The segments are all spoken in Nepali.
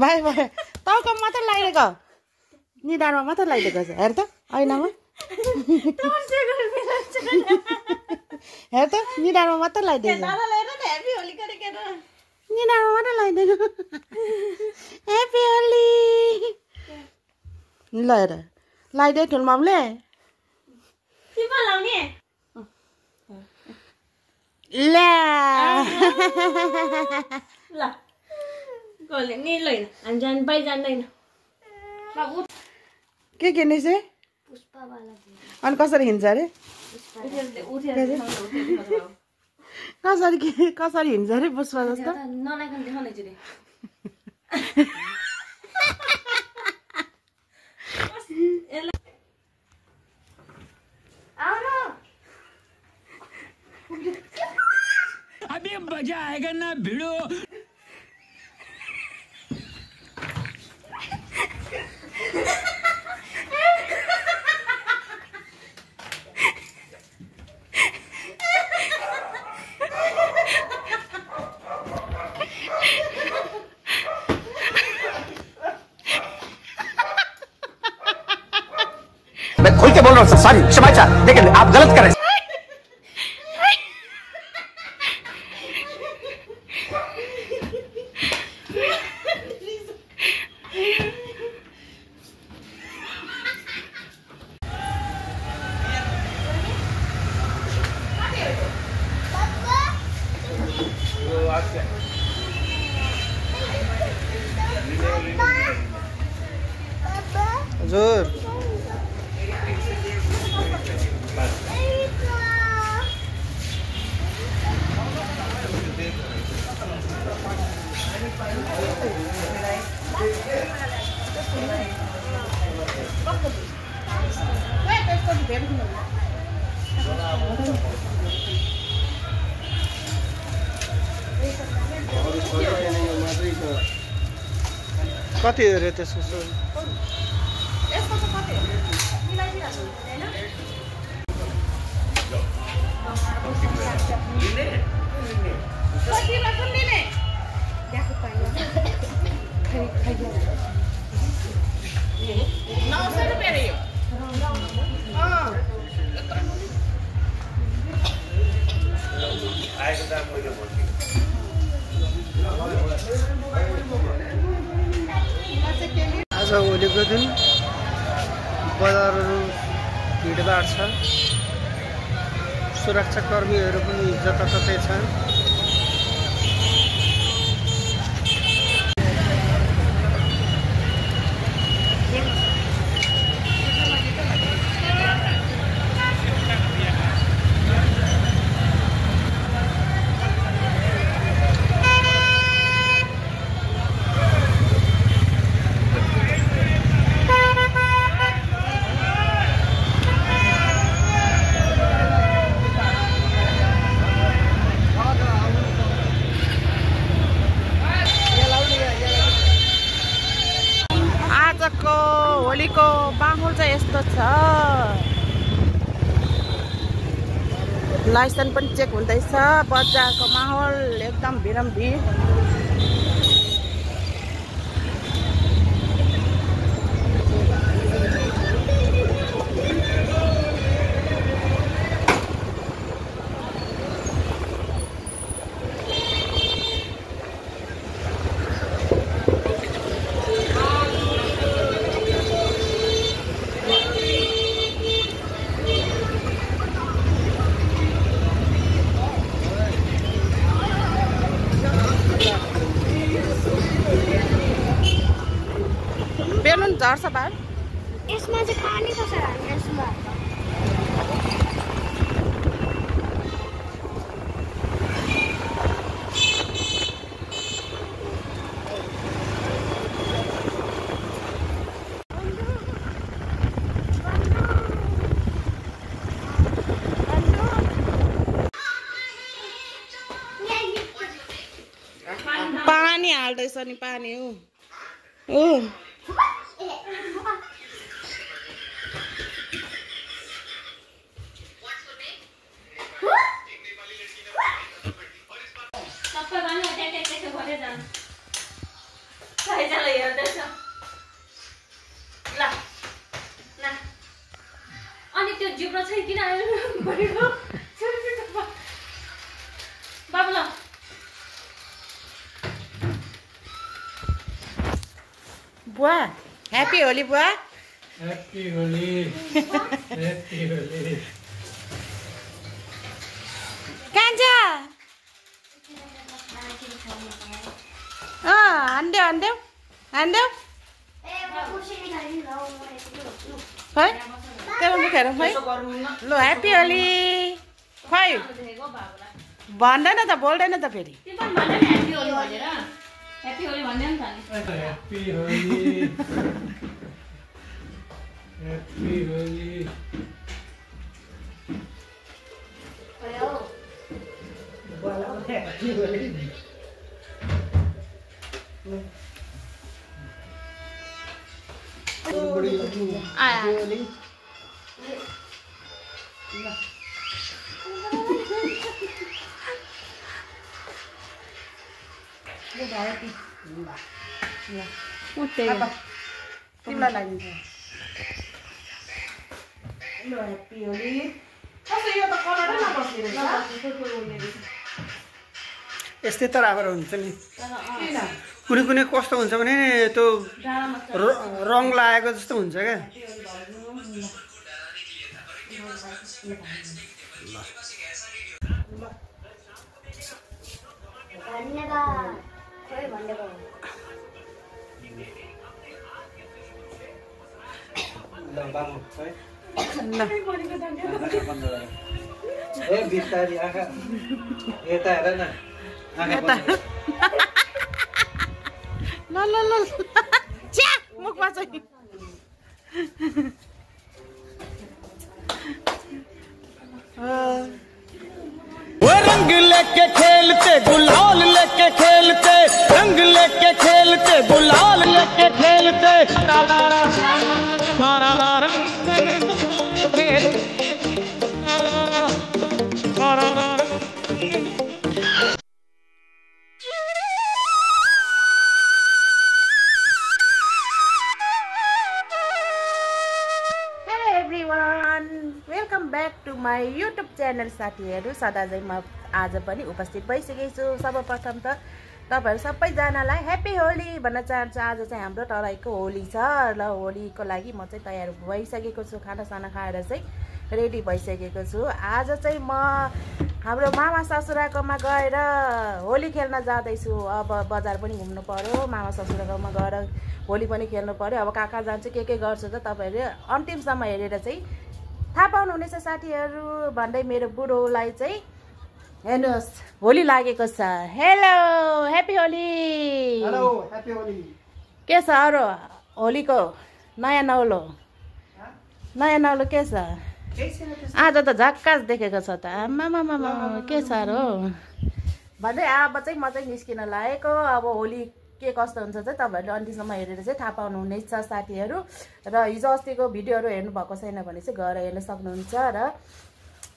भाइ भाइ टाउको मात्र लगाइदिएको निधारमा मात्र लगाइदिएको छ हेर त ऐनामा हेर त निधारमा मात्र लगाइदिएको निधारमा मात्र लगाइदिएको ह्याप्पी होली ल हेर लगाइदिए ठुलो मामले ल के किन्ने चाहिँ अनि कसरी हिँड्छ अरे कसरी हिँड्छ अरे पुष्पा जस्तो अभी मजा आएगा ना भिड़ो मैं खुल के बोल रहा हूँ सॉरी क्षमा चाह लेकिन आप गलत कर रहे हैं हजुर कति अरे त्यसको आज होलीको दिन बजारहरू भिडभाड छ सुरक्षाकर्मीहरू पनि जताततै छन् लाइसेन्स पनि चेक हुँदैछ बजारको माहौल एकदम भिडम्भिड बेलुन झर्छ भाइ यसमा चाहिँ पानी कसरी हाल्ने यसमा पानी हाल्दैछ नि पानी हो अनि त्यो जिब्रो चाहिँ किन भनेको बाबुला बुवा ह्यापी होली बुवा Happy Holi. Happy Holi. कान्छा हान्देऊ हान्देऊ हान्देऊ खै तेरो मुखेर खै ल ह्याप्पी होली खै भन्दैन त बोल्दैन त फेरि ह्याप्पी होली भनेर ह्याप्पी होली भन्दैन त नि Happy Holi. Happy Holi. Happy Holi. तिमीलाई लागिन्छ ल ह्याप्पी होली कस्तो यो त कलरै नबस्ने रहेछ यस्तै त राम्रो हुन्छ नि किन कुनै कुनै कस्तो हुन्छ भने त्यो रङ लागेको जस्तो हुन्छ क्या धन्यवाद खोइ भनेको बिस्तारी आँखा यता हेर न ल ल ल च्या मुखमा चाहिँ वो रंग लेके खेलते गुलाल लेके खेलते रंग लेके खेलते गुलाल लेके खेलते welcome back to my YouTube channel साथीहरू सदा चाहिँ म आज पनि उपस्थित भइसकेको छु सर्वप्रथम त तपाईँहरू सबैजनालाई ह्याप्पी होली भन्न चाहन्छु आज चाहिँ हाम्रो तराईको होली छ र होलीको लागि म चाहिँ तयार भइसकेको छु खानासाना खाएर चाहिँ रेडी भइसकेको छु आज चाहिँ म हाम्रो मामा ससुराकोमा गएर होली खेल्न जाँदैछु अब बजार पनि घुम्नु पर्यो मामा ससुराकोमा गएर होली पनि खेल्नु पर्यो अब कहाँ कहाँ जान्छु के गर्छु त तपाईँहरूले अन्तिमसम्म हेरेर चाहिँ थाहा पाउनुहुनेछ साथीहरू भन्दै मेरो बुढोलाई चाहिँ हेर्नुहोस् होली लागेको छ hello happy Holi hello happy Holi के छ अरू होलीको नयाँ नौलो के छ आज त झक्कास देखेको छ त आमामामा के छ अरू भन्दै अब चाहिँ म चाहिँ निस्किन लागेको अब होली के कस्तो हुन्छ चाहिँ तपाईँहरूले अन्तिमसम्म हेरेर चाहिँ थाहा पाउनुहुनेछ साथीहरू र हिजो अस्तिको भिडियोहरू हेर्नुभएको छैन भने चाहिँ गएर हेर्न सक्नुहुन्छ र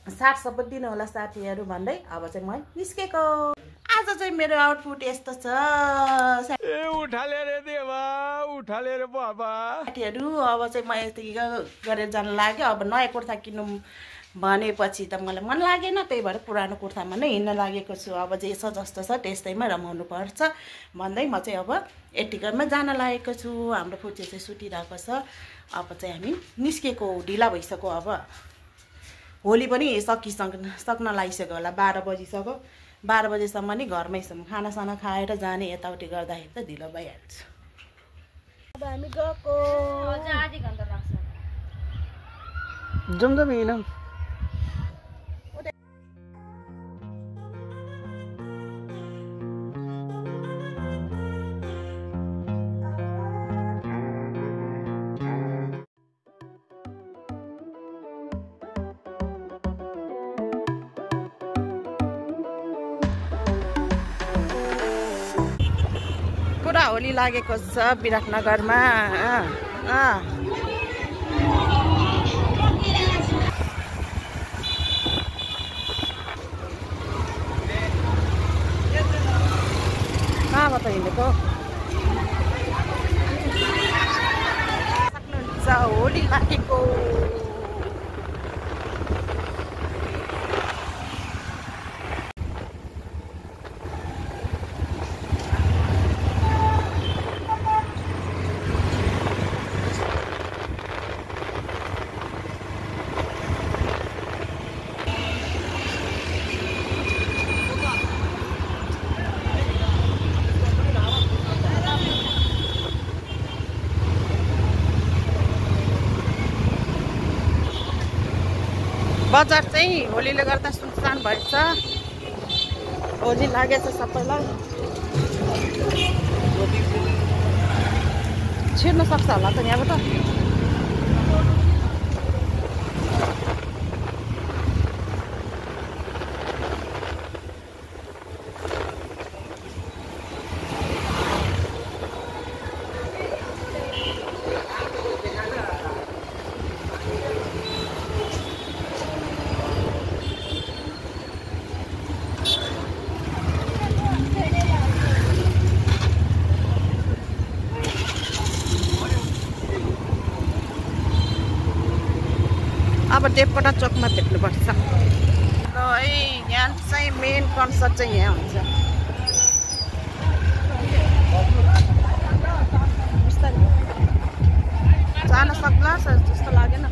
साथ सपोर्ट दिनु होला साथीहरू भन्दै अब चाहिँ म निस्केको। आज चाहिँ मेरो आउटफिट यस्तो छ उठाले रे देवा उठाले रे बाबा। साथीहरू अब चाहिँ म यति गरेर जान लाग्यो। अब नयाँ कुर्ता किनौँ भनेपछि त मलाई मन लागेन, त्यही भएर पुरानो कुर्तामा नै हिँड्न लागेको छु। अब जे छ जस्तो छ त्यस्तैमा रमाउनु पर्छ भन्दै म चाहिँ अब एटिकरमा जान लागेको छु। हाम्रो फुच्चे चाहिँ सुतिरहेको छ। अब चाहिँ हामी निस्केको, ढिला भइसक्यो। अब होली पनि सक्न लागिसक्यो होला, 12 बजिसक्यो। 12 बजेसम्म नि घरमै खानासाना खाएर जाने यताउति गर्दाखेरि त ढिलो भइहाल्छ। अब हामी गएको आधी घन्टा लाग्छ। जाउँ हिँडौँ। पुरा होली लागेको छ विराटनगरमा। कहाँबाट हिँडेको सक्नुहुन्छ होली लागेको। बजार चाहिँ होलीले गर्दा सुनसान भएछ। होली लागेछ सबैलाई। छिर्न सक्छ होला त यहाँबाट। अब देवकोटा चोकमा भेट्नुपर्छ। र है यहाँ चाहिँ मेन कन्सर्ट चाहिँ यहाँ हुन्छ। जान सक्ला जस्तो लागेन।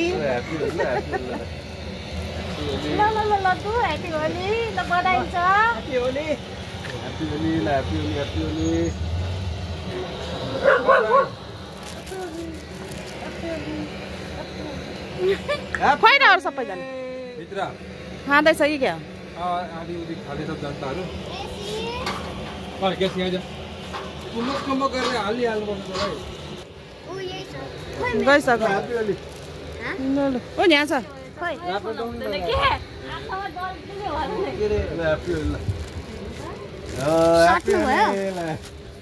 ल ल ल लड्डु ह्याप्पी होली ल बधाई छ खुवाइ र सबैजना खाँदैछ कि क्या गइसक्यो ओ यहाँ छ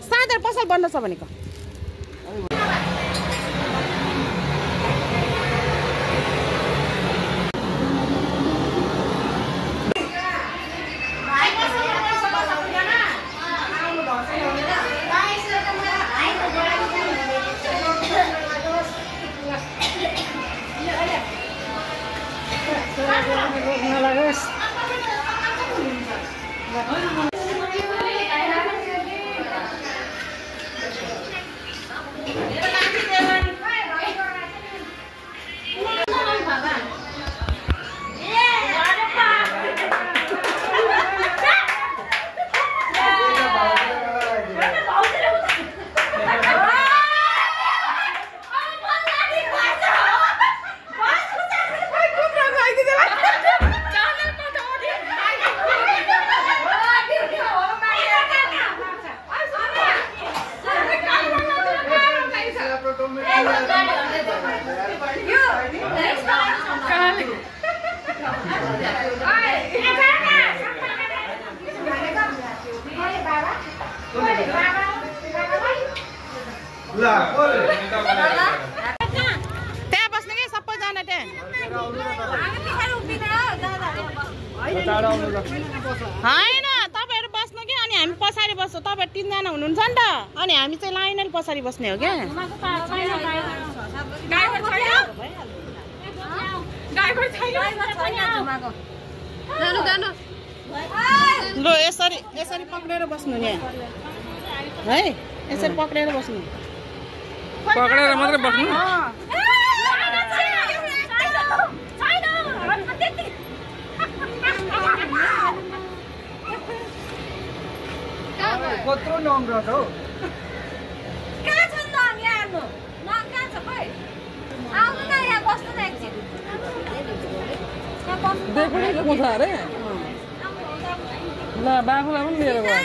साँझ पसल बन्द छ भनेको त्यहाँ बस्ने कि सबैजना त्यहाँ होइन तपाईँहरू बस्नु कि अनि हामी पछाडि बस्छौँ तपाईँहरू 3 जना हुनुहुन्छ नि त अनि हामी चाहिँ लाइनले पछाडि बस्ने हो क्या ल यसरी यसरी पक्रेर बस्नु नि है यसरी पक्रेर बस्नु पक्रेर मात्रै बस्नु कत्रो नम्र छ हौ कहाँ छ त यहाँ आउनु न कहाँ छ खै आउनु न यहाँ बस्नु न एकछिन देखुनै को छ अरे ल बाबुलाई पनि लिएर गएको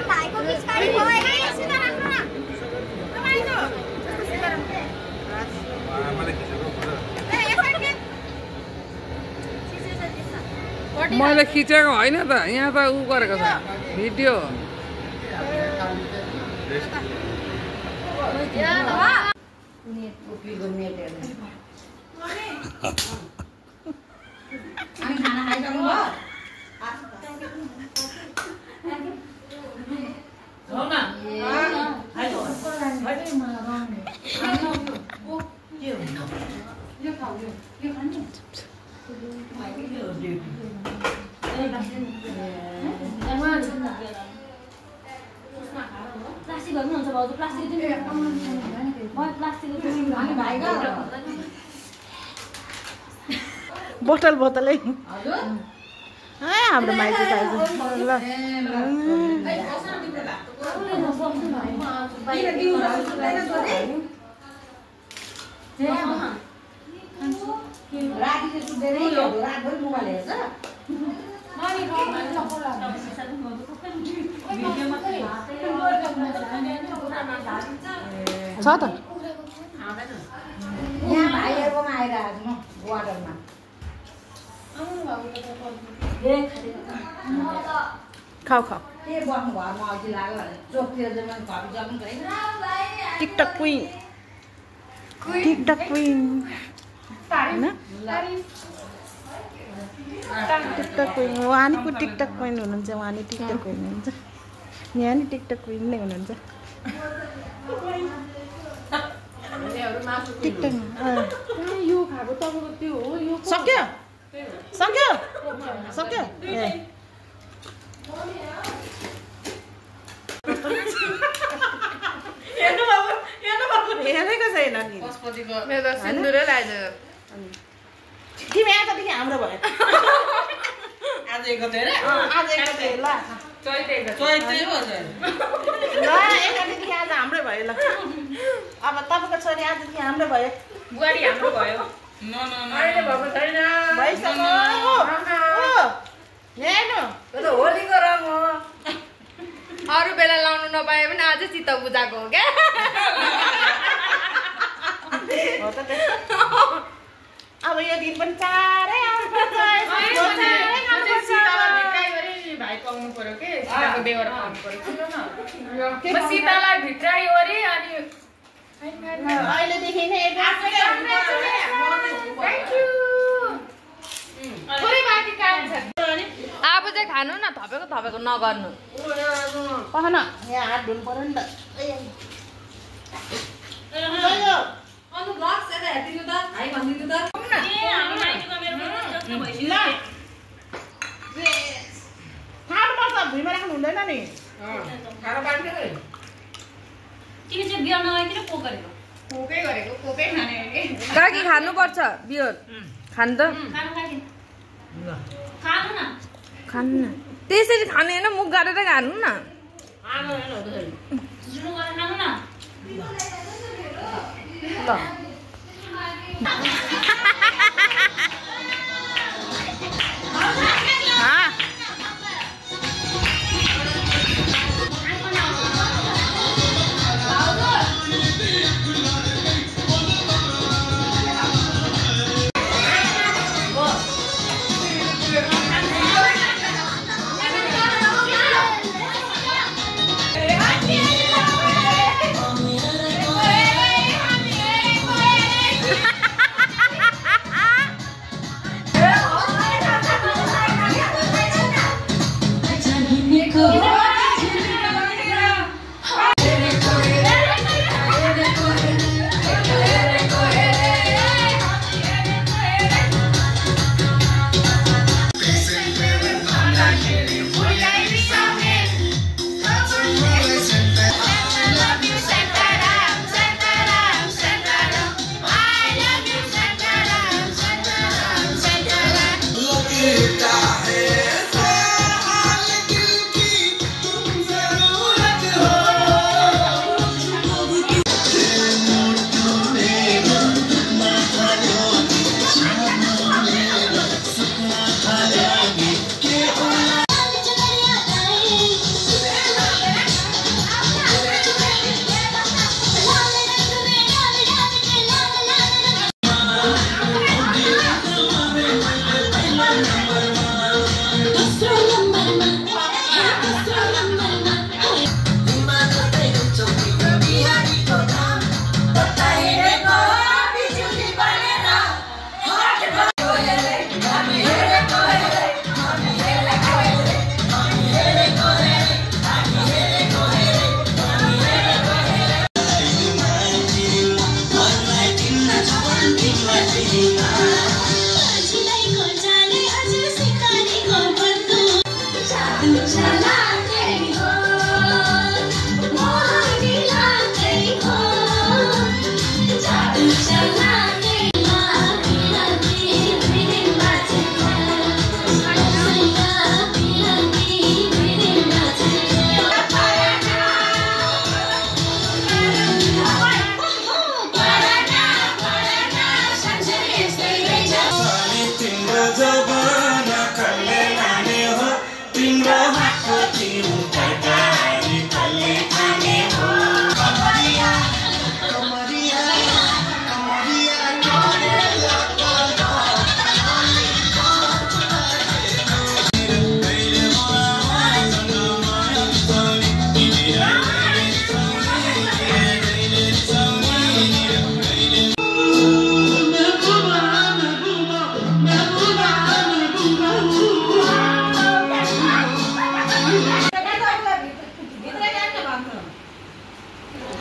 भाइको पिछाडि भयो सिधा राख्नु न मैले खिचेको होइन त यहाँ त उ गरेको छ भिडियो प्लास्टिक गर्नुहुन्छ भाउजू प्लास्टिक बोतल बोतलै हाम्रो माइती चाहिन्छ ल छ त यहाँ भाइहरुकोमा आइरहेको छु म वाटरमा खाऊ खाऊ के बस्नु घरमा अघि लाग्यो चोकतिर चाहिँ मैले घर जग्नु छैन टिकटक क्वीन टिकटक क्वीन हैन टिकटक क्वीन उहाँ नि को टिकटक क्वीन हुनुहुन्छ उहाँ नि टिकटक क्वीन हुनुहुन्छ यहाँ नि टिकटक क्वीन नै हुनुहुन्छ टिकटक यो खाएको तपाईँको त्यो हो यो सक्यो सक्यो सक्यो ए नि मेरो त सिन्दुरै लगाइदियो तिमी आजदेखि हाम्रो भयो आज एक गते रे आज एक गते ल चैते हो ल 1 गतेदेखि आज हाम्रै भयो ल अब तपाईँको छोरी आजदेखि हाम्रो भयो बुहारी हाम्रो भयो न अहिले भएको छैन भइसक्यो हेर्नु त्यो त होलीको रङ हो अरू बेला लाउनु नपाए पनि आज चित्त बुझाएको हो क्या हो त अब यो दिन पनि चाँडै आउनुपर्छ भाइ पाउनु पर्यो के सीताको बेहोरा पाउनु पर्यो सुन्नु न म सीतालाई भित्राइ ओरे अनि अहिलेदेखि नै थोरै बाँकी काम छ अब चाहिँ खानु न थपेको नगर्नु पहन यहाँ हात धुनु पर्यो नि त अन्त ब्लग्स यता हेरिदिनु त भाइ भनिदिनु त खानुपर्छ भुइँमा राख्नु हुँदैन नि तिमी चाहिँ बिहा नआइकिन पोक गरेको कोकै खाने काकी खानुपर्छ बियर खानु त खानु न खानु न त्यसरी खाने होइन मुख गाडेर खानु न सुरु गरेर खानु न ल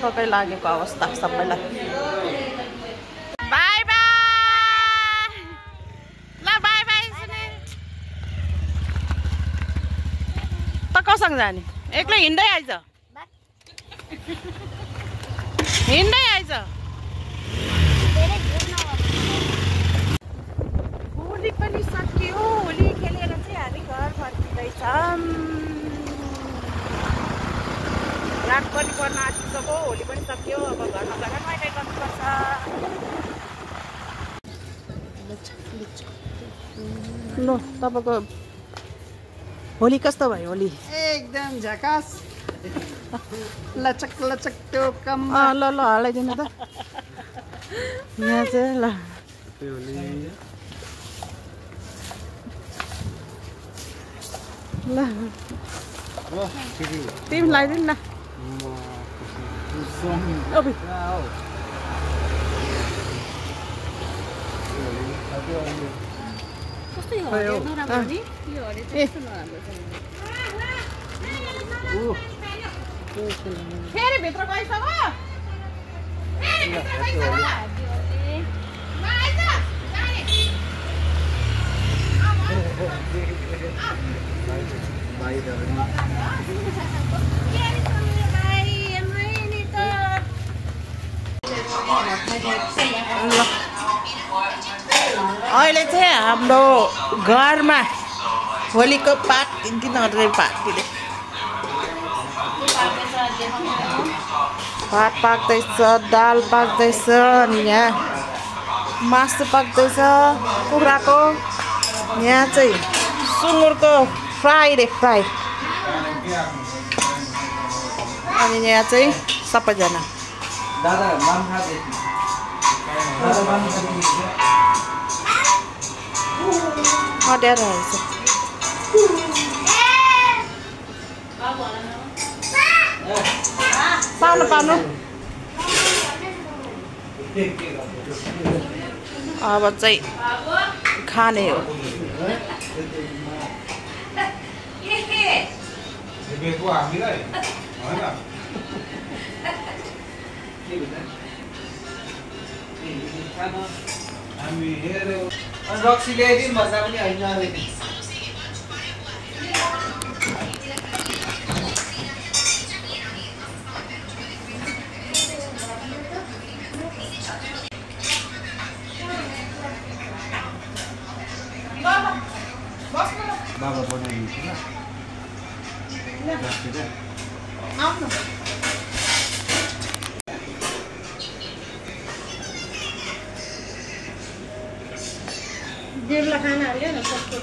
थकै लागेको अवस्था सबैलाई बाई बाई ल बाई बाई त कसँग जाने एक्लै हिँड्दै आइज हिँड्दै आइज होली पनि सकियो होली खेलेर चाहिँ हामी घर फर्किँदैछौँ रात पनि पर्न आँटिसक्यो होली पनि सक्यो अब घरमा गएर नुहाइ गर्नुपर्छ ल तपाईँको होली कस्तो भयो होली एकदम झकास लचक लचक त्यो कम ल ल हलाइदिनु त यहाँ चाहिँ ल ल तिमी लगाइदिनु न फेरि भित्र गइसक्यो अहिले चाहिँ हाम्रो घरमा होलीको पार्टी किन पार्टीले भात पाक्दैछ दाल पाक्दैछ अनि यहाँ मासु पाक्दैछ कुखुराको यहाँ चाहिँ सुँगुरको फ्राई अनि यहाँ चाहिँ सबैजना अड्याएर रहेछ पाउनु अब चाहिँ खाने हो रक्सी ल्याइदिउँ भन्दा पनि होइन बाबा बनाइदिन्छु ल आउनु जेब्ला खाना हाल्यो न सबको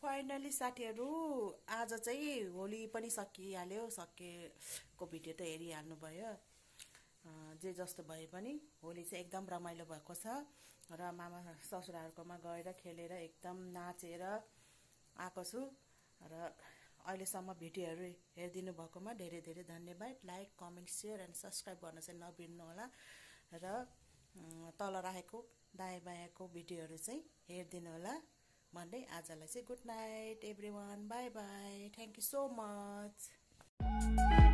फाइनली साथीहरू आज चाहिँ होली पनि सकिहाल्यो सकेको भिडियो त हेरिहाल्नु भयो जे जस्तो भए पनि होली चाहिँ एकदम रमाइलो भएको छ र मामा ससुराहरूकोमा गएर खेलेर एकदम नाचेर आएको छु र अहिलेसम्म भिडियोहरू हेरिदिनु भएकोमा धेरै धेरै धन्यवाद like comment share and subscribe गर्न चाहिँ नबिर्नु होला र तल राखेको दायाँ बायाँको भिडियोहरू चाहिँ हेरिदिनु होला भन्दै आजलाई चाहिँ good night everyone by by thank you so much